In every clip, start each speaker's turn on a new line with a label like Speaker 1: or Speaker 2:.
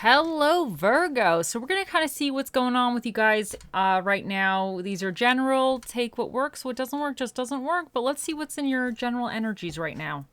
Speaker 1: Hello, Virgo. So we're going to kind of see what's going on with you guys right now. These are general. Take what works. What doesn't work just doesn't work. But let's see what's in your general energies right now.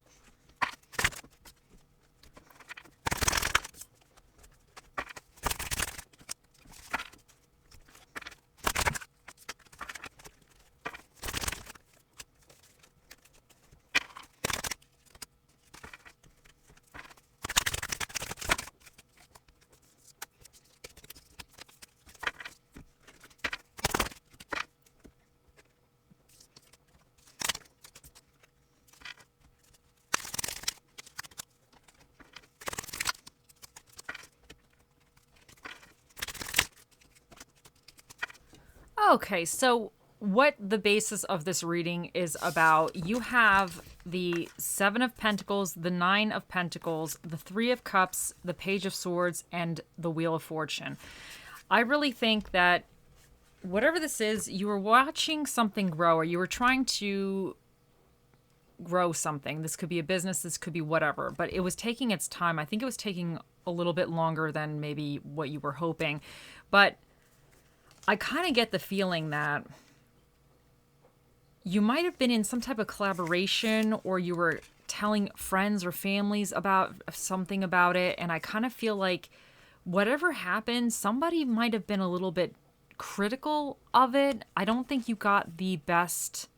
Speaker 1: Okay, so what the basis of this reading is about, you have the Seven of Pentacles, the Nine of Pentacles, the Three of Cups, the Page of Swords, and the Wheel of Fortune. I really think that whatever this is, you were watching something grow, or you were trying to grow something. This could be a business, this could be whatever, but it was taking its time. I think it was taking a little bit longer than maybe what you were hoping. But I kind of get the feeling that you might have been in some type of collaboration, or you were telling friends or families about something about it. And I kind of feel like whatever happened, somebody might have been a little bit critical of it. I don't think you got the best,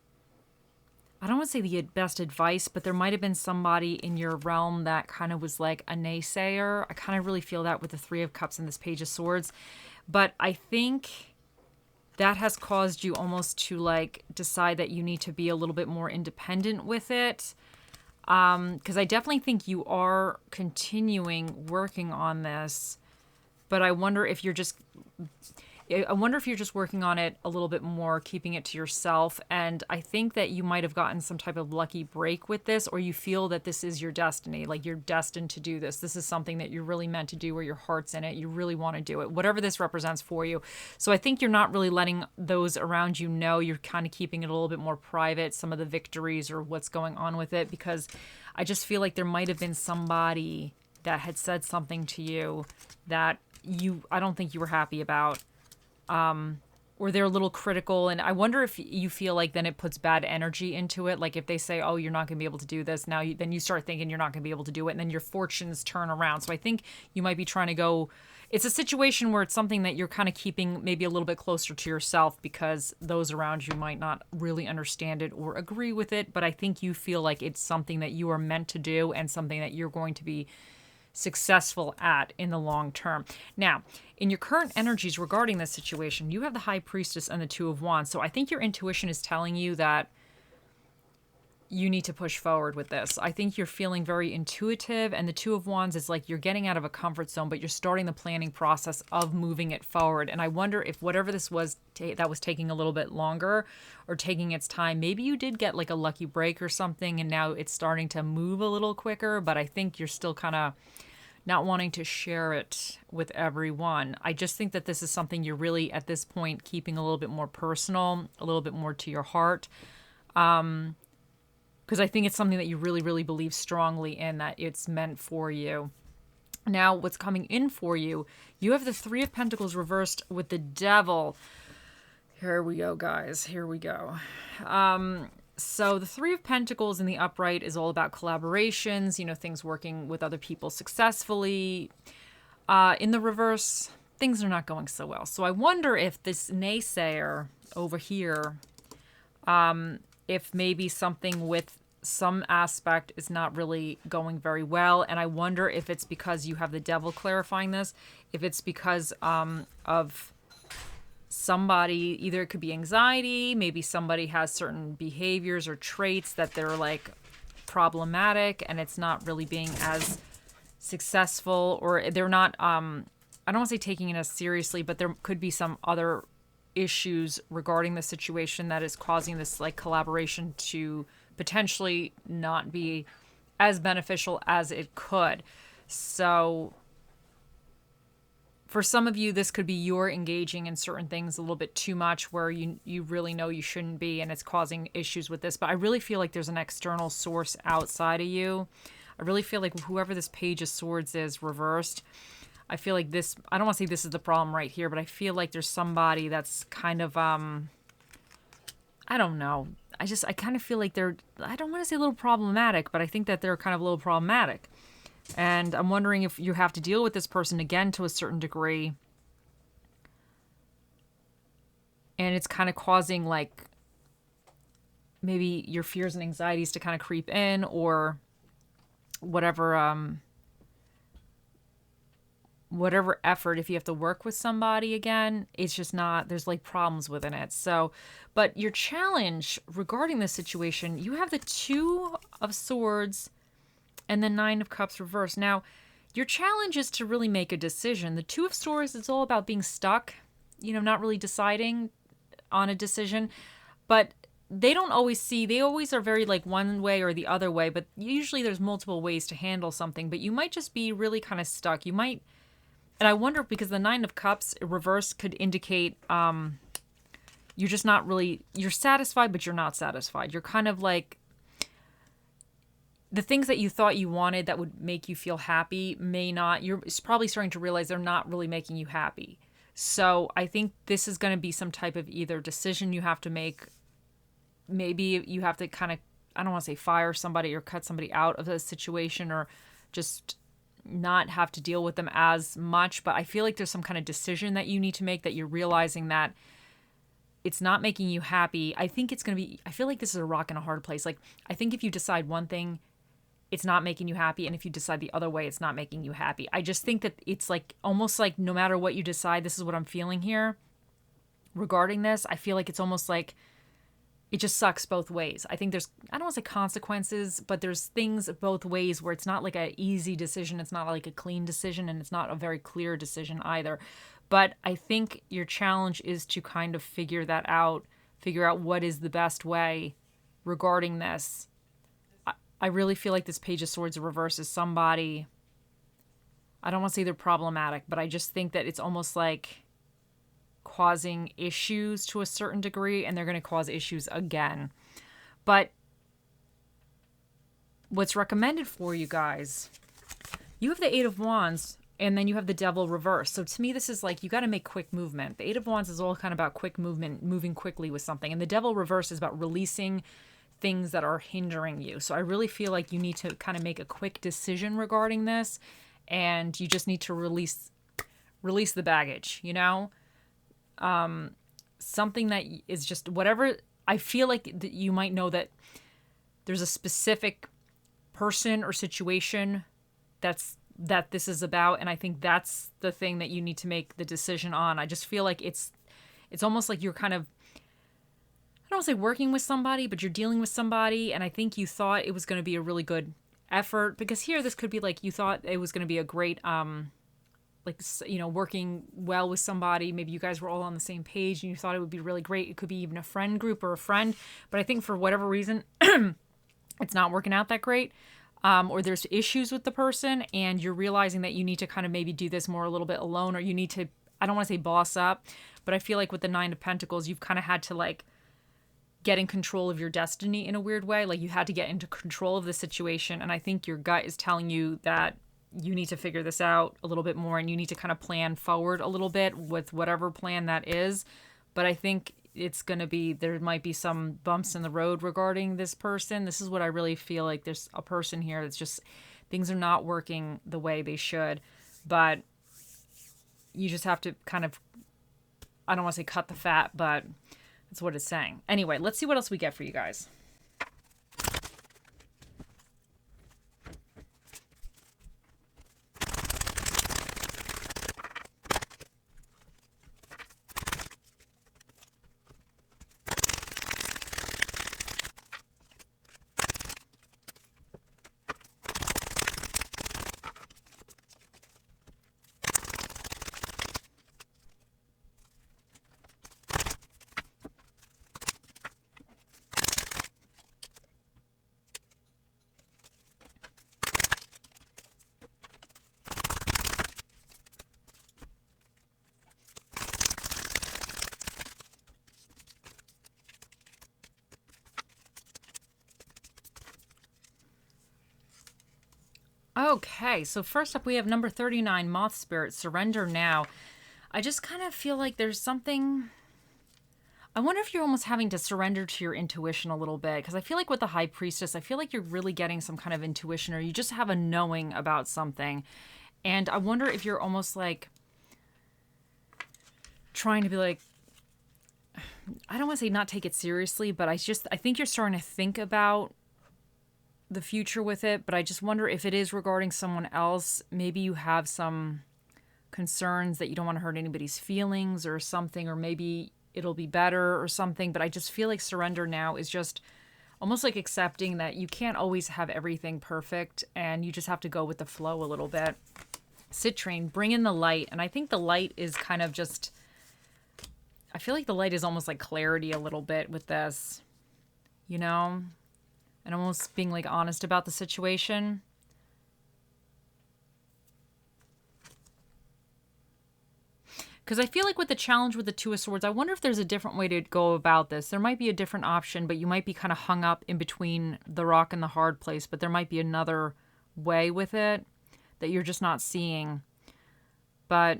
Speaker 1: I don't want to say the best advice, but there might have been somebody in your realm that kind of was like a naysayer. I kind of really feel that with the Three of Cups and this Page of Swords. But I think that has caused you almost to like decide that you need to be a little bit more independent with it. Because I definitely think you are continuing working on this, but I wonder if you're just working on it a little bit more, keeping it to yourself. And I think that you might have gotten some type of lucky break with this, or you feel that this is your destiny, like you're destined to do this. This is something that you're really meant to do, where your heart's in it. You really want to do it, whatever this represents for you. So I think you're not really letting those around you know. You're kind of keeping it a little bit more private, some of the victories or what's going on with it, because I just feel like there might have been somebody that had said something to you that I don't think you were happy about. Or they're a little critical. And I wonder if you feel like then it puts bad energy into it. Like if they say, oh, you're not going to be able to do this now, then you start thinking you're not going to be able to do it. And then your fortunes turn around. So I think you might be trying to go, it's a situation where it's something that you're kind of keeping maybe a little bit closer to yourself, because those around you might not really understand it or agree with it. But I think you feel like it's something that you are meant to do, and something that you're going to be successful at in the long term. Now, in your current energies regarding this situation, you have the High Priestess and the Two of Wands. So I think your intuition is telling you that you need to push forward with this. I think you're feeling very intuitive, and the Two of Wands is like you're getting out of a comfort zone, but you're starting the planning process of moving it forward. And I wonder if whatever this was that was taking a little bit longer or taking its time, maybe you did get like a lucky break or something, and now it's starting to move a little quicker. But I think you're still kind of not wanting to share it with everyone. I just think that this is something you're really, at this point, keeping a little bit more personal, a little bit more to your heart. Because I think it's something that you really, really believe strongly in, that it's meant for you. Now, what's coming in for you, you have the Three of Pentacles reversed with the Devil. Here we go, guys. Here we go. So the Three of Pentacles in the upright is all about collaborations, things working with other people successfully. In the reverse, things are not going so well. So I wonder if this naysayer over here, if maybe something with some aspect is not really going very well. And I wonder if it's because you have the Devil clarifying this, if it's because of somebody, either it could be anxiety, maybe somebody has certain behaviors or traits that they're like problematic, and it's not really being as successful, or they're not, I don't want to say taking it as seriously, but there could be some other issues regarding the situation that is causing this like collaboration to potentially not be as beneficial as it could. So for some of you, this could be you're engaging in certain things a little bit too much, where you really know you shouldn't be, and it's causing issues with this. But I really feel like there's an external source outside of you. I really feel like whoever this Page of Swords is reversed, I feel like this, I don't want to say this is the problem right here, but I feel like there's somebody that's kind of, I don't know. I kind of feel like they're, I don't want to say a little problematic, but I think that they're kind of a little problematic. And I'm wondering if you have to deal with this person again to a certain degree. And it's kind of causing like maybe your fears and anxieties to kind of creep in, or whatever, whatever effort, if you have to work with somebody again, it's just not, there's like problems within it. So, but your challenge regarding this situation, you have the Two of Swords and the Nine of Cups reversed. Now, your challenge is to really make a decision. The Two of Swords is all about being stuck, not really deciding on a decision. But they don't always see, they always are very like one way or the other way, but usually there's multiple ways to handle something. But you might just be really kind of stuck. You might, and I wonder, because the Nine of Cups reverse could indicate you're just not really, you're satisfied, but you're not satisfied. You're kind of like, the things that you thought you wanted that would make you feel happy may not, you're probably starting to realize they're not really making you happy. So I think this is going to be some type of either decision you have to make. Maybe you have to kind of, I don't want to say fire somebody or cut somebody out of a situation, or just not have to deal with them as much. But I feel like there's some kind of decision that you need to make, that you're realizing that it's not making you happy. I think it's going to be, I feel like this is a rock and a hard place. Like, I think if you decide one thing, it's not making you happy. And if you decide the other way, it's not making you happy. I just think that it's like, almost like no matter what you decide, this is what I'm feeling here regarding this. I feel like it's almost like it just sucks both ways. I think there's, I don't want to say consequences, but there's things both ways where it's not like an easy decision. It's not like a clean decision, and it's not a very clear decision either. But I think your challenge is to kind of figure that out, figure out what is the best way regarding this. I really feel like this Page of Swords reverse is somebody, I don't want to say they're problematic, but I just think that it's almost like causing issues to a certain degree, and they're going to cause issues again. But what's recommended for you guys, you have the Eight of Wands, and then you have the Devil reversed. So to me, this is like, you got to make quick movement. The Eight of Wands is all kind of about quick movement, moving quickly with something. And the Devil reversed is about releasing things that are hindering you. So I really feel like you need to kind of make a quick decision regarding this, and you just need to release the baggage, something that is just whatever. I feel like that you might know that there's a specific person or situation that this is about, and I think that's the thing that you need to make the decision on. I just feel like it's almost like you're kind of, I don't want to say working with somebody, but you're dealing with somebody, and I think you thought it was going to be a really good effort, because here this could be like you thought it was going to be a great working well with somebody. Maybe you guys were all on the same page and you thought it would be really great. It could be even a friend group or a friend, but I think for whatever reason it's not working out that great, or there's issues with the person, and you're realizing that you need to kind of maybe do this more a little bit alone, or you need to, I don't want to say boss up, but I feel like with the Nine of Pentacles, you've kind of had to like get in control of your destiny in a weird way. Like, you had to get into control of the situation, and I think your gut is telling you that you need to figure this out a little bit more, and you need to kind of plan forward a little bit with whatever plan that is. But I think it's going to be, there might be some bumps in the road regarding this person. This is what I really feel like. There's a person here that's just, things are not working the way they should, but you just have to kind of, I don't want to say cut the fat, but that's what it's saying. Anyway, let's see what else we get for you guys. Okay, so first up we have number 39, Moth Spirit, Surrender Now. I just kind of feel like there's something... I wonder if you're almost having to surrender to your intuition a little bit, because I feel like with the High Priestess, I feel like you're really getting some kind of intuition, or you just have a knowing about something. And I wonder if you're almost like trying to be like, I don't want to say not take it seriously, but I think you're starting to think about the future with it, but I just wonder if it is regarding someone else. Maybe you have some concerns that you don't want to hurt anybody's feelings or something, or maybe it'll be better or something. But I just feel like surrender now is just almost like accepting that you can't always have everything perfect and you just have to go with the flow a little bit. Citrine, bring in the light. And I think the light is kind of just, I feel like the light is almost like clarity a little bit with this, you know, and almost being like honest about the situation. Because I feel like with the challenge with the Two of Swords, I wonder if there's a different way to go about this. There might be a different option, but you might be kind of hung up in between the rock and the hard place. But there might be another way with it that you're just not seeing. But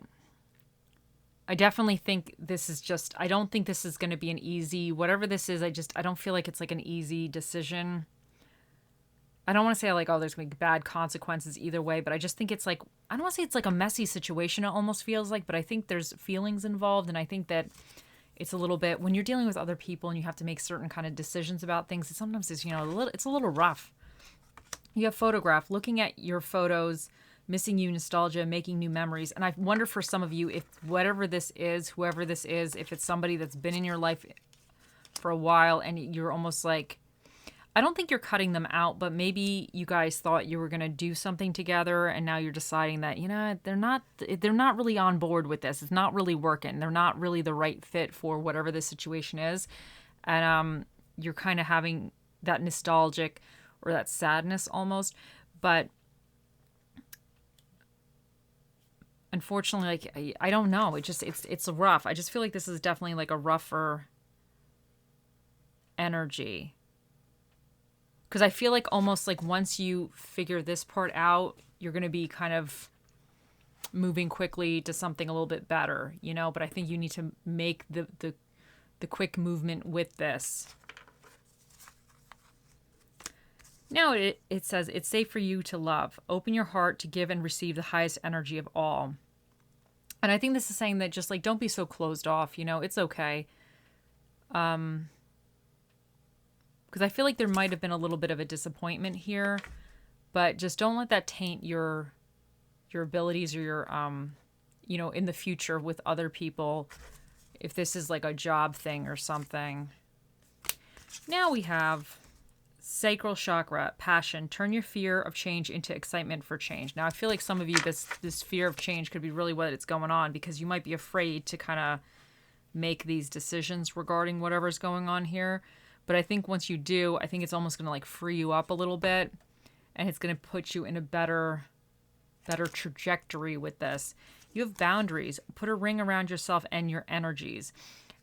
Speaker 1: I definitely think this is just, I don't think this is going to be an easy, whatever this is, I don't feel like it's like an easy decision. I don't want to say like, oh, there's going to be bad consequences either way, but I just think it's like, I don't want to say it's like a messy situation, it almost feels like, but I think there's feelings involved, and I think that it's a little bit, when you're dealing with other people and you have to make certain kind of decisions about things, it sometimes is, you know, it's a little rough. You have photograph, looking at your photos, missing you, nostalgia, making new memories, and I wonder for some of you, if whatever this is, whoever this is, if it's somebody that's been in your life for a while and you're almost like, I don't think you're cutting them out, but maybe you guys thought you were going to do something together and now you're deciding that, you know, they're not really on board with this. It's not really working. They're not really the right fit for whatever the situation is. And you're kind of having that nostalgic or that sadness almost. But unfortunately, like, I don't know. It's rough. I just feel like this is definitely like a rougher energy. Because I feel like almost like once you figure this part out, you're going to be kind of moving quickly to something a little bit better, you know? But I think you need to make the quick movement with this. Now it says, it's safe for you to love. Open your heart to give and receive the highest energy of all. And I think this is saying that just like, don't be so closed off, you know? It's okay. Because I feel like there might have been a little bit of a disappointment here, but just don't let that taint your abilities or your, you know, in the future with other people, if this is like a job thing or something. Now we have sacral chakra, passion. Turn your fear of change into excitement for change. Now I feel like some of you, this fear of change could be really what it's going on, because you might be afraid to kind of make these decisions regarding whatever's going on here. But I think once you do, I think it's almost going to like free you up a little bit, and it's going to put you in a better trajectory with this. You have boundaries. Put a ring around yourself and your energies.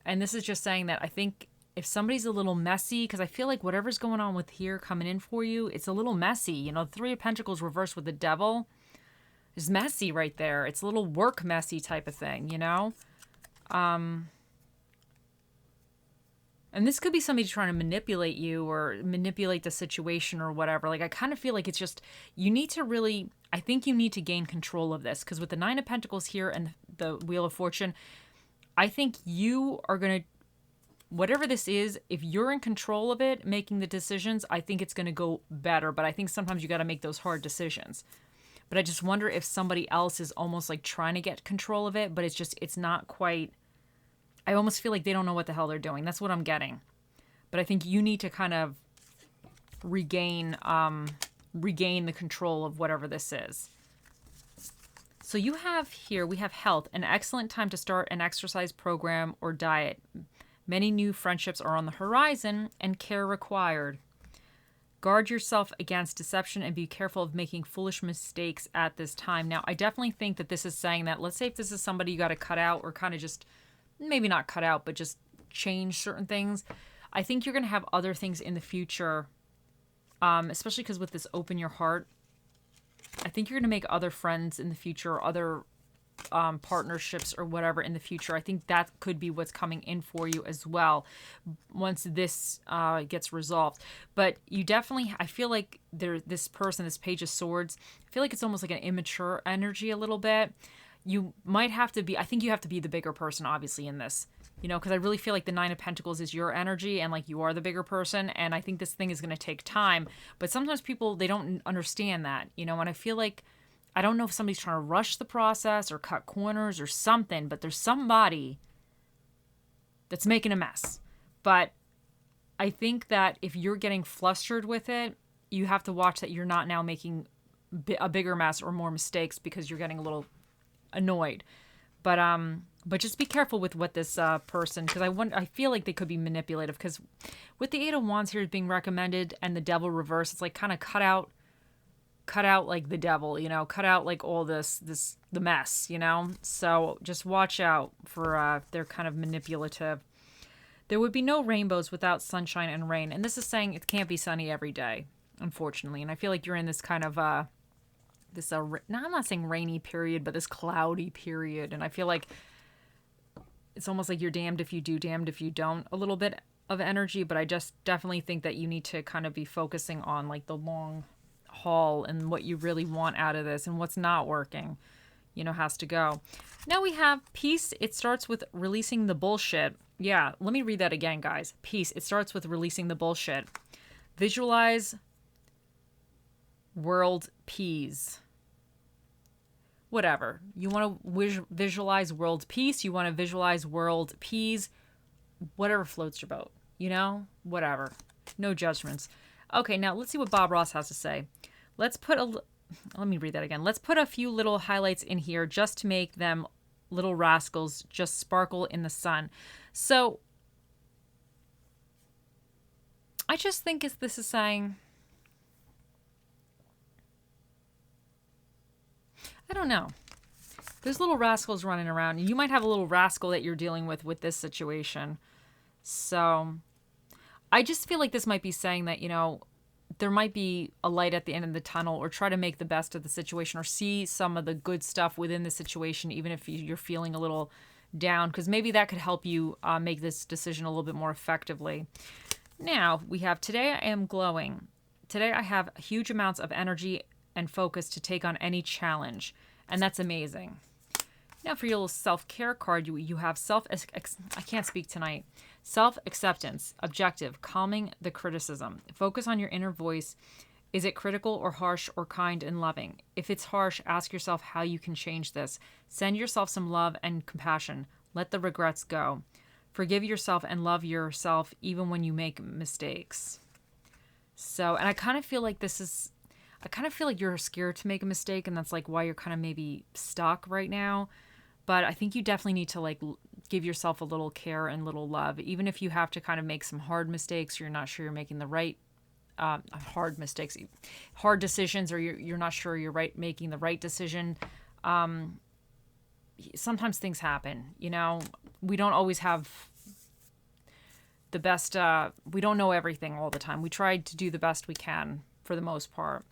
Speaker 1: And this is just saying that I think if somebody's a little messy, because I feel like whatever's going on with here coming in for you, it's a little messy. You know, the Three of Pentacles reversed with the Devil is messy right there. It's a little work messy type of thing, you know? And this could be somebody trying to manipulate you or manipulate the situation or whatever. Like, I kind of feel like it's just, you need to really, I think you need to gain control of this. Because with the Nine of Pentacles here and the Wheel of Fortune, I think you are going to, whatever this is, if you're in control of it, making the decisions, I think it's going to go better. But I think sometimes you got to make those hard decisions. But I just wonder if somebody else is almost like trying to get control of it, but it's just, it's not quite, I almost feel like they don't know what the hell they're doing. That's what I'm getting. But I think you need to kind of regain the control of whatever this is. So you have here, we have health, an excellent time to start an exercise program or diet. Many new friendships are on the horizon and care required. Guard yourself against deception and be careful of making foolish mistakes at this time. Now, I definitely think that this is saying that, let's say if this is somebody you got to cut out or kind of just, maybe not cut out, but just change certain things. I think you're going to have other things in the future, especially because with this open your heart, I think you're going to make other friends in the future, or other partnerships or whatever in the future. I think that could be what's coming in for you as well once this gets resolved. But you definitely, I feel like this person, this Page of Swords, I feel like it's almost like an immature energy a little bit. You might have to be, I think you have to be the bigger person, obviously, in this. Because I really feel like the Nine of Pentacles is your energy and like you are the bigger person. And I think this thing is going to take time. But sometimes people, they don't understand that, and I feel like, I don't know if somebody's trying to rush the process or cut corners or something, but there's somebody that's making a mess. But I think that if you're getting flustered with it, you have to watch that you're not now making a bigger mess or more mistakes because you're getting a little annoyed. But just be careful with what this person, because I feel like they could be manipulative, because with the Eight of Wands here being recommended and the Devil reverse, it's like kind of cut out like the devil, cut out like all the mess, so just watch out for they're kind of manipulative. There would be no rainbows without sunshine and rain, and this is saying it can't be sunny every day, unfortunately. And I feel like you're in this kind of now I'm not saying rainy period, but this cloudy period, and I feel like it's almost like you're damned if you do, damned if you don't, a little bit of energy. But I just definitely think that you need to kind of be focusing on like the long haul and what you really want out of this, and what's not working, has to go. Now we have peace. It starts with releasing the bullshit. Yeah, let me read that again, guys. Peace. It starts with releasing the bullshit. Visualize world peace. Whatever. You want to visualize world peace. You want to visualize world peace. Whatever floats your boat. Whatever. No judgments. Okay, now let's see what Bob Ross has to say. Let me read that again. Let's put a few little highlights in here just to make them little rascals just sparkle in the sun. So I just think this is saying, I don't know. There's little rascals running around. You might have a little rascal that you're dealing with this situation. So I just feel like this might be saying that, there might be a light at the end of the tunnel, or try to make the best of the situation, or see some of the good stuff within the situation, even if you're feeling a little down, because maybe that could help you make this decision a little bit more effectively. Now we have, today I am glowing. Today I have huge amounts of energy and focus to take on any challenge, and that's amazing. Now for your little self-care card, you have I can't speak tonight. Self-acceptance, objective, calming the criticism. Focus on your inner voice. Is it critical or harsh or kind and loving? If it's harsh, ask yourself how you can change this. Send yourself some love and compassion. Let the regrets go. Forgive yourself and love yourself even when you make mistakes. So, and I kind of feel like you're scared to make a mistake, and that's like why you're kind of maybe stuck right now. But I think you definitely need to like give yourself a little care and little love, even if you have to kind of make some hard mistakes, or you're not sure you're making the right hard decisions, or you're not sure you're making the right decision. Sometimes things happen, we don't always have the best, we don't know everything all the time. We try to do the best we can for the most part.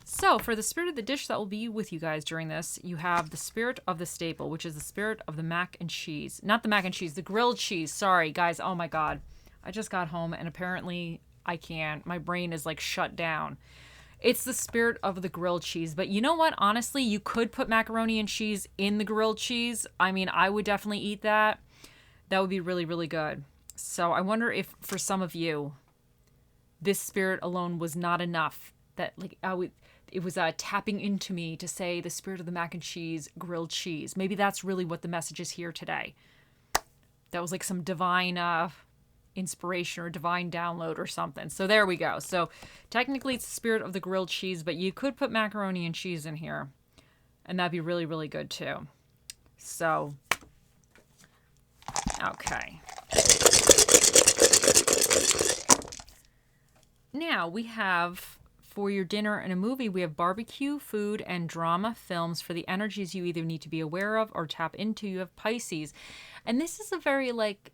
Speaker 1: So for the spirit of the dish that will be with you guys during this, you have the spirit of the staple, which is the spirit of the mac and cheese. Not the mac and cheese, the grilled cheese. Sorry, guys. Oh, my God. I just got home, and apparently I can't. My brain is, like, shut down. It's the spirit of the grilled cheese. But you know what? Honestly, you could put macaroni and cheese in the grilled cheese. I mean, I would definitely eat that. That would be really, really good. So I wonder if, for some of you, this spirit alone was not enough. That, like, it was tapping into me to say the spirit of the mac and cheese, grilled cheese. Maybe that's really what the message is here today. That was like some divine inspiration or divine download or something. So there we go. So technically it's the spirit of the grilled cheese, but you could put macaroni and cheese in here, and that'd be really, really good too. So, okay. Now we have, for your dinner and a movie, we have barbecue, food, and drama films for the energies you either need to be aware of or tap into. You have Pisces. And this is a very, like,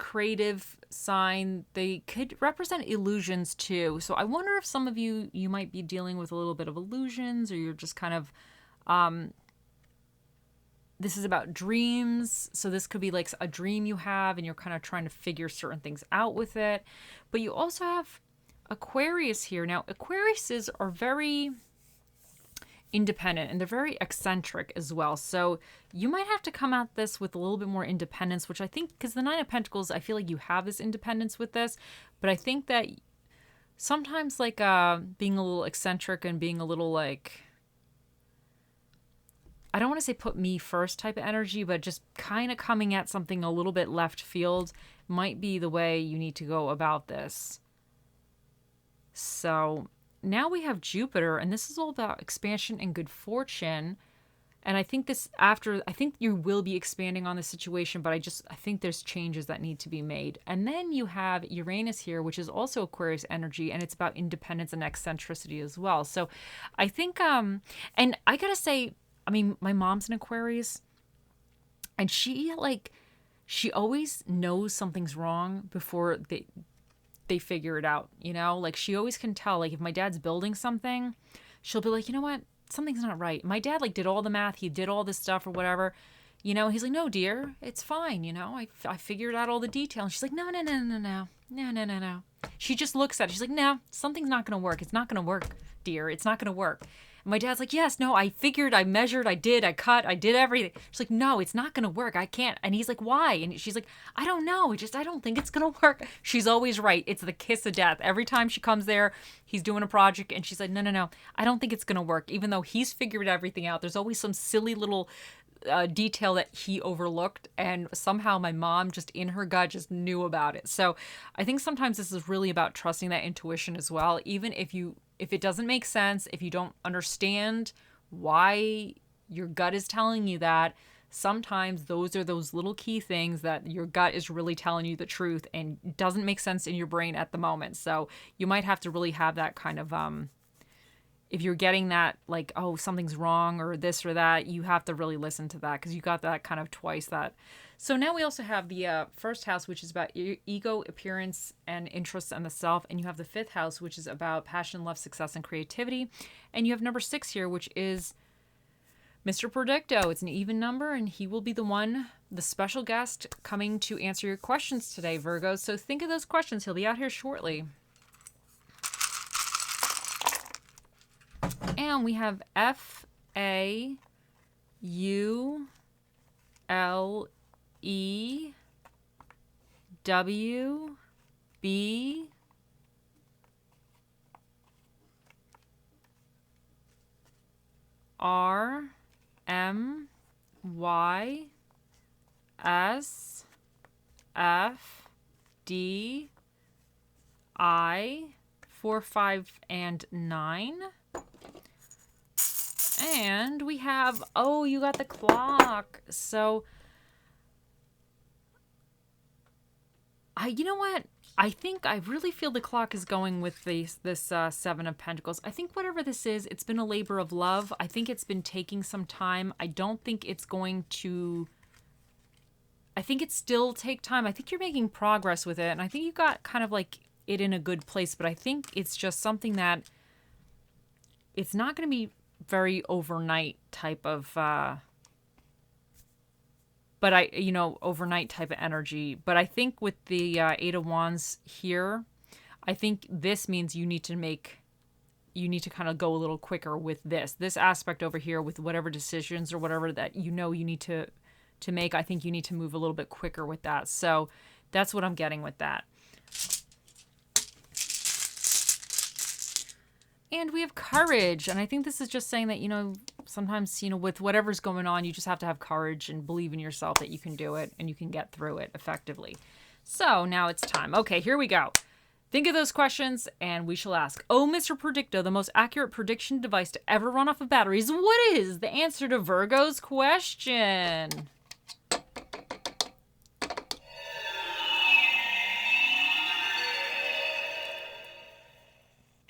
Speaker 1: creative sign. They could represent illusions too. So I wonder if some of you might be dealing with a little bit of illusions, or you're just kind of this is about dreams. So this could be like a dream you have and you're kind of trying to figure certain things out with it. But you also have Aquarius here. Now, Aquariuses are very independent and they're very eccentric as well. So you might have to come at this with a little bit more independence, which I think, because the Nine of Pentacles, I feel like you have this independence with this. But I think that sometimes like being a little eccentric and being a little like, I don't want to say put me first type of energy, but just kind of coming at something a little bit left field might be the way you need to go about this. So now we have Jupiter, and this is all about expansion and good fortune. And I think I think you will be expanding on the situation, but I think there's changes that need to be made. And then you have Uranus here, which is also Aquarius energy, and it's about independence and eccentricity as well. So I think, and I gotta say, I mean, my mom's an Aquarius, and she always knows something's wrong before they figure it out, you know? Like, she always can tell. Like, if my dad's building something, she'll be like, you know what? Something's not right. My dad, like, did all the math. He did all this stuff or whatever. You know, he's like, no, dear, it's fine, you know? I figured out all the details. And she's like, no. She just looks at it. She's like, no, something's not going to work. It's not going to work, dear. It's not going to work. My dad's like, yes, no, I figured, I measured, I cut, I did everything. She's like, no, it's not going to work. I can't. And he's like, why? And she's like, I don't know. I don't think it's going to work. She's always right. It's the kiss of death. Every time she comes there, he's doing a project and she's like, no, I don't think it's going to work. Even though he's figured everything out, there's always some silly little detail that he overlooked, and somehow my mom just in her gut just knew about it. So I think sometimes this is really about trusting that intuition as well. Even if it doesn't make sense, if you don't understand why your gut is telling you that, sometimes those are those little key things that your gut is really telling you the truth and doesn't make sense in your brain at the moment. So you might have to really have that kind of if you're getting that, like, oh, something's wrong or this or that, you have to really listen to that, because you got that kind of twice that. So now we also have the first house, which is about ego, appearance, and interests and the self. And you have the fifth house, which is about passion, love, success, and creativity. And you have number 6 here, which is Mr. Predicto. It's an even number, and he will be the special guest coming to answer your questions today, Virgo. So think of those questions. He'll be out here shortly. And we have FAULE WB RMYSFDI 4, 5, and 9. And we have, oh, you got the clock. So, you know what? I think I really feel the clock is going with this 7 of Pentacles. I think whatever this is, it's been a labor of love. I think it's been taking some time. I don't think it's going to, I think it still take time. I think you're making progress with it. And I think you got kind of like it in a good place. But I think it's just something that it's not going to be very overnight type of overnight type of energy. But I think with the 8 of Wands here, I think this means you need to kind of go a little quicker with this aspect over here with whatever decisions or whatever that you need to make. I think you need to move a little bit quicker with that. So that's what I'm getting with that. And we have courage. And I think this is just saying that, sometimes, with whatever's going on, you just have to have courage and believe in yourself that you can do it and you can get through it effectively. So now it's time. Okay, here we go. Think of those questions and we shall ask. Oh, Mr. Predicto, the most accurate prediction device to ever run off of batteries. What is the answer to Virgo's question?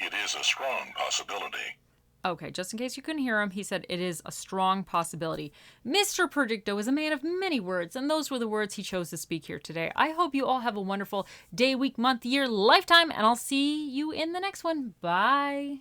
Speaker 2: It is a strong possibility.
Speaker 1: Okay, just in case you couldn't hear him, he said it is a strong possibility. Mr. Predicto is a man of many words, and those were the words he chose to speak here today. I hope you all have a wonderful day, week, month, year, lifetime, and I'll see you in the next one. Bye.